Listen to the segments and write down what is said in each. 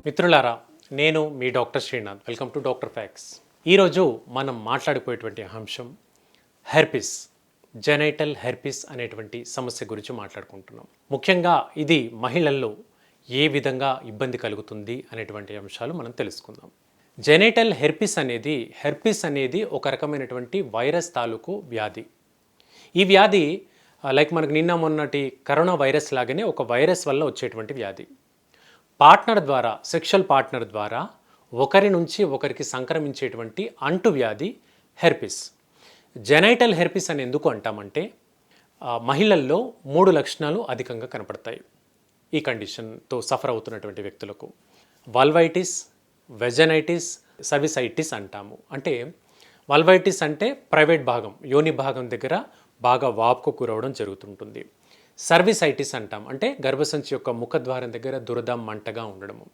మిత్రులారా, నేను మీ doctor Srinath. Welcome to doctor facts. ఈరోజు మనం మాట్లాడుకునేటువంటి అంశం హెర్పిస్, జెనైటల్ హెర్పిస్ అనేటువంటి సమస్య గురించి మాట్లాడుకుంటున్నాం. ముఖ్యంగా ఇది మహిళల్లో ఏ విధంగా ఇబ్బంది కలుగుతుంది అనేటువంటి అంశాలు మనం తెలుసుకుందాం. జెనైటల్ హెర్పిస్ అనేది ఒక రకమైనటువంటి వైరస్ తాలూకు వ్యాధి. ఈ వ్యాధి మనకు నిన్న మొన్నటి కరోనా వైరస్ లాగానే ఒక వైరస్ వల్ల వచ్చేటువంటి వ్యాధి. సెక్షువల్ పార్ట్నర్ ద్వారా ఒకరి నుంచి ఒకరికి సంక్రమించేటువంటి అంటువ్యాధి హెర్పిస్. జెనైటల్ హెర్పిస్ అని ఎందుకు అంటామంటే మహిళల్లో 3 లక్షణాలు అధికంగా కనపడతాయి ఈ కండిషన్తో సఫర్ అవుతున్నటువంటి వ్యక్తులకు. వల్వైటిస్, వెజనైటిస్, సర్విసైటిస్ అంటాము. అంటే వల్వైటిస్ అంటే ప్రైవేట్ భాగం, యోని భాగం దగ్గర బాగా వాపుకు గురవడం జరుగుతుంటుంది. సర్విసైటిస్ అంటాం, అంటే గర్భసంచి యొక్క ముఖద్వారం దగ్గర దురద, మంటగా ఉండడము.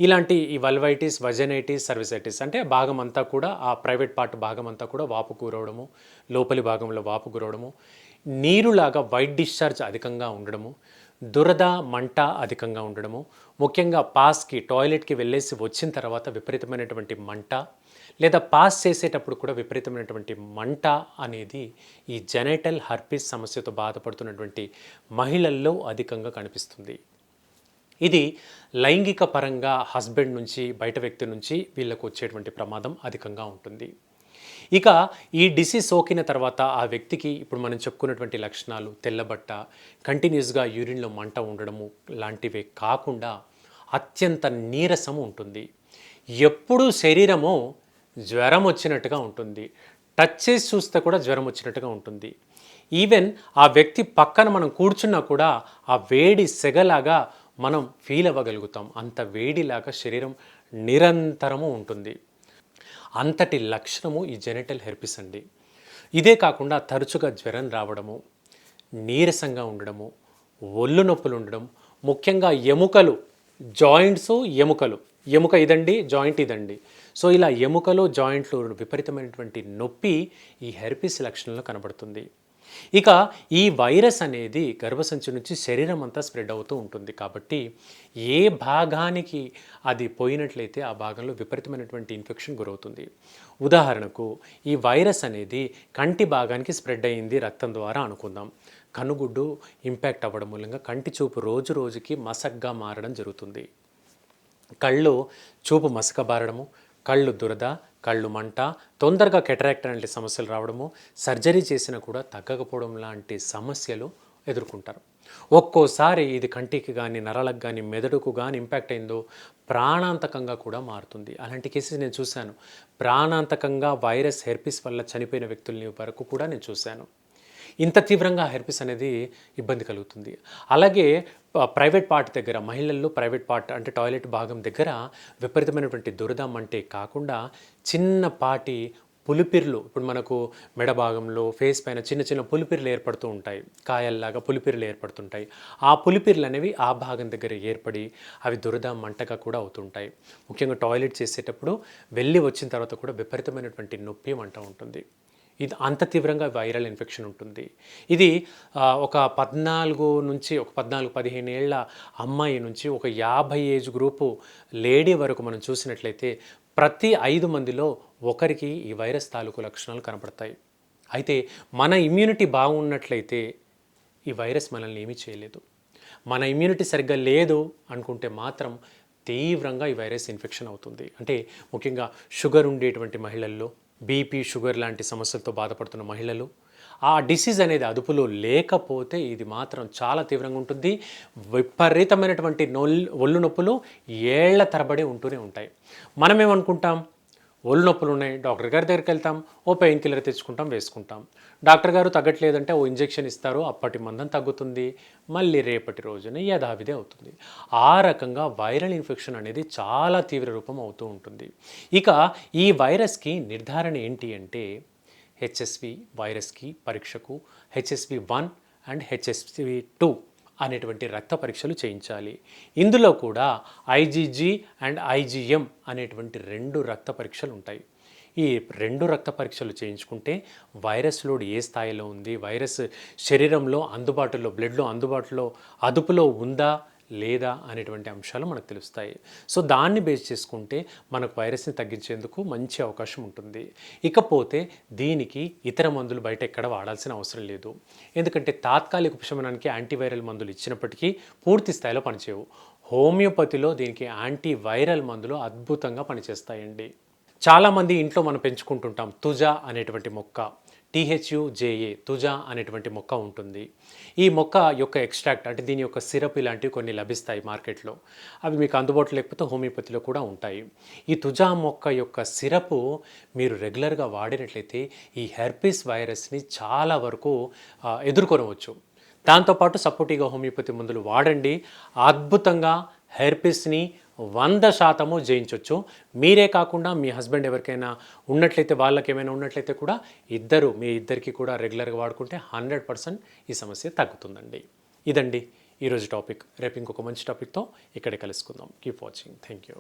ఇలాంటి ఈ వల్వైటిస్, వజనైటిస్, సర్విసైటిస్ అంటే భాగం అంతా కూడా, ఆ ప్రైవేట్ పార్ట్ భాగం అంతా కూడా వాపు గురవడము, లోపలి భాగంలో వాపు గురవడము, నీరులాగా వైట్ డిశ్చార్జ్ అధికంగా ఉండడము, దురద, మంట అధికంగా ఉండడము, ముఖ్యంగా టాయిలెట్కి వెళ్ళేసి వచ్చిన తర్వాత విపరీతమైనటువంటి మంట, లేదా పాస్ చేసేటప్పుడు కూడా విపరీతమైనటువంటి మంట అనేది ఈ జెనైటల్ హెర్పిస్ సమస్యతో బాధపడుతున్నటువంటి మహిళల్లో అధికంగా కనిపిస్తుంది. ఇది లైంగిక పరంగా హస్బెండ్ నుంచి, బయట వ్యక్తి నుంచి వీళ్ళకు వచ్చేటువంటి ప్రమాదం అధికంగా ఉంటుంది. ఇక ఈ డిసీజ్ సోకిన తర్వాత ఆ వ్యక్తికి ఇప్పుడు మనం చెప్పుకున్నటువంటి లక్షణాలు, తెల్లబట్ట, కంటిన్యూస్గా యూరిన్లో మంట ఉండడము లాంటివే కాకుండా అత్యంత నీరసము ఉంటుంది. ఎప్పుడూ శరీరము జ్వరం వచ్చినట్టుగా ఉంటుంది. టచ్ చేసి చూస్తే కూడా జ్వరం వచ్చినట్టుగా ఉంటుంది. ఈవెన్ ఆ వ్యక్తి పక్కన మనం కూర్చున్నా కూడా ఆ వేడి సెగలాగా మనం ఫీల్ అవ్వగలుగుతాం. అంత వేడిలాగా శరీరం నిరంతరము ఉంటుంది. అంతటి లక్షణము ఈ జెనైటల్ హెర్పిస్ అండి. ఇదే కాకుండా తరచుగా జ్వరం రావడము, నీరసంగా ఉండడము, ఒళ్ళు నొప్పులు ఉండడం, ముఖ్యంగా ఎముకలు, జాయింట్స్, ఎముక ఇదండి, జాయింట్ ఇదండి. సో ఇలా ఎముకలు, జాయింట్లు విపరీతమైనటువంటి నొప్పి ఈ హెర్పిస్ లక్షణంలో కనబడుతుంది. ఇక ఈ వైరస్ అనేది గర్భసంచి నుంచి శరీరం అంతా స్ప్రెడ్ అవుతూ ఉంటుంది. కాబట్టి ఏ భాగానికి అది పోయినట్లయితే ఆ భాగంలో విపరీతమైనటువంటి ఇన్ఫెక్షన్ గురవుతుంది. ఉదాహరణకు ఈ వైరస్ అనేది కంటి భాగానికి స్ప్రెడ్ అయ్యింది రక్తం ద్వారా అనుకుందాం. కనుగుడ్డు ఇంపాక్ట్ అవ్వడం మూలంగా కంటి చూపు రోజు రోజుకి మసగ్గా మారడం జరుగుతుంది. కళ్ళు చూపు మసకబారడము, కళ్ళు దురద, కళ్ళు మంట, తొందరగా కెటరాక్ట్ లాంటి సమస్యలు రావడము, సర్జరీ చేసినా కూడా తగ్గకపోవడం లాంటి సమస్యలు ఎదుర్కొంటారు. ఒక్కోసారి ఇది కంటికి కానీ, నరాలకు కానీ, మెదడుకు కానీ ఇంపాక్ట్ అయిందో ప్రాణాంతకంగా కూడా మారుతుంది. అలాంటి కేసెస్ నేను చూశాను. ప్రాణాంతకంగా వైరస్ హెర్పిస్ వల్ల చనిపోయిన వ్యక్తులని వరకు కూడా నేను చూశాను. ఇంత తీవ్రంగా హెర్పిస్ అనేది ఇబ్బంది కలుగుతుంది. అలాగే ప్రైవేట్ పార్ట్ దగ్గర, మహిళల్లో ప్రైవేట్ పార్ట్ అంటే టాయిలెట్ భాగం దగ్గర విపరీతమైనటువంటి దురద, మంటే కాకుండా చిన్నపాటి పులిపిర్లు, ఇప్పుడు మనకు మెడ భాగంలో, ఫేస్ పైన చిన్న చిన్న పులిపిర్లు ఏర్పడుతూ ఉంటాయి. కాయల్లాగా పులిపిర్లు ఏర్పడుతుంటాయి. ఆ పులిపిర్లు అనేవి ఆ భాగం దగ్గర ఏర్పడి అవి దురద, మంటగా కూడా అవుతుంటాయి. ముఖ్యంగా టాయిలెట్ చేసేటప్పుడు వెళ్ళి వచ్చిన తర్వాత కూడా విపరీతమైనటువంటి నొప్పి, మంట ఉంటుంది. ఇది అంత తీవ్రంగా వైరల్ ఇన్ఫెక్షన్ ఉంటుంది. ఇది ఒక 14-15 ఏళ్ల అమ్మాయి నుంచి ఒక 50 ఏజ్ గ్రూపు లేడీ వరకు మనం చూసినట్లయితే ప్రతి 5 మందిలో ఒకరికి ఈ వైరస్ తాలూకు లక్షణాలు కనపడతాయి. అయితే మన ఇమ్యూనిటీ బాగున్నట్లయితే ఈ వైరస్ మనల్ని ఏమీ చేయలేదు. మన ఇమ్యూనిటీ సరిగ్గా లేదు అనుకుంటే మాత్రం తీవ్రంగా ఈ వైరస్ ఇన్ఫెక్షన్ అవుతుంది. అంటే ముఖ్యంగా షుగర్ ఉండేటువంటి మహిళల్లో, బీపీ, షుగర్ లాంటి సమస్యలతో బాధపడుతున్న మహిళలు, ఆ డిసీజ్ అనేది అదుపులో లేకపోతే ఇది మాత్రం చాలా తీవ్రంగా ఉంటుంది. విపరీతమైనటువంటి ఒళ్ళు నొప్పులు ఏళ్ల తరబడి ఉంటూనే ఉంటాయి. మనమేమనుకుంటాం, ఒళ్ళు నొప్పులు ఉన్నాయి, డాక్టర్ గారి దగ్గరికి వెళ్తాం, ఓ పెయిన్ కిల్లర్ తెచ్చుకుంటాం, వేసుకుంటాం. డాక్టర్ గారు తగ్గట్లేదంటే ఓ ఇంజెక్షన్ ఇస్తారు, అప్పటి మందం తగ్గుతుంది, మళ్ళీ రేపటి రోజున యథావిధి అవుతుంది. ఆ రకంగా వైరల్ ఇన్ఫెక్షన్ అనేది చాలా తీవ్ర రూపం అవుతూ ఉంటుంది. ఇక ఈ వైరస్కి నిర్ధారణ ఏంటి అంటే హెచ్ఎస్వి వైరస్కి పరీక్షకు HSV-1 అండ్ HSV-2 అనేటువంటి రక్త పరీక్షలు చేయించాలి. ఇందులో కూడా IgG అండ్ IgM అనేటువంటి 2 రక్త పరీక్షలు ఉంటాయి. ఈ 2 రక్త పరీక్షలు చేయించుకుంటే వైరస్ లోడ్ ఏ స్థాయిలో ఉంది, వైరస్ శరీరంలో అందుబాటులో, బ్లడ్లో అందుబాటులో, అదుపులో ఉందా లేదా అనేటువంటి అంశాలు మనకు తెలుస్తాయి. సో దాన్ని బేస్ చేసుకుంటే మనకు వైరస్ని తగ్గించేందుకు మంచి అవకాశం ఉంటుంది. ఇకపోతే దీనికి ఇతర మందులు బయట ఎక్కడ వాడాల్సిన అవసరం లేదు. ఎందుకంటే తాత్కాలిక ఉపశమనానికి యాంటీవైరల్ మందులు ఇచ్చినప్పటికీ పూర్తి స్థాయిలో పనిచేయవు. హోమియోపతిలో దీనికి యాంటీవైరల్ మందులు అద్భుతంగా పనిచేస్తాయండి. చాలామంది ఇంట్లో మనం పెంచుకుంటుంటాం తుజా అనేటువంటి మొక్క, THUJA తుజా అనేటువంటి మొక్క ఉంటుంది. ఈ మొక్క యొక్క ఎక్స్ట్రాక్ట్ అంటే దీని యొక్క సిరప్ ఇలాంటివి కొన్ని లభిస్తాయి మార్కెట్లో. అవి మీకు అందుబాటులో లేకపోతే హోమియోపతిలో కూడా ఉంటాయి. ఈ తుజా మొక్క యొక్క సిరపు మీరు రెగ్యులర్గా వాడినట్లయితే ఈ హెర్పిస్ వైరస్ని చాలా వరకు ఎదుర్కొనవచ్చు. దాంతోపాటు సపోర్టివ్గా హోమియోపతి మందులు వాడండి. అద్భుతంగా హెర్పిస్ని 100% జయించవచ్చు. మీరే కాకుండా మీ హస్బెండ్ ఎవరికైనా ఉన్నట్లయితే, వాళ్ళకి ఏమైనా ఉన్నట్లయితే కూడా మీ ఇద్దరికి కూడా రెగ్యులర్గా వాడుకుంటే 100% ఈ సమస్య తగ్గుతుందండి. ఇదండి ఈరోజు టాపిక్. రేపు ఇంకొక మంచి టాపిక్తో ఇక్కడే కలుసుకుందాం. Keep watching. Thank you.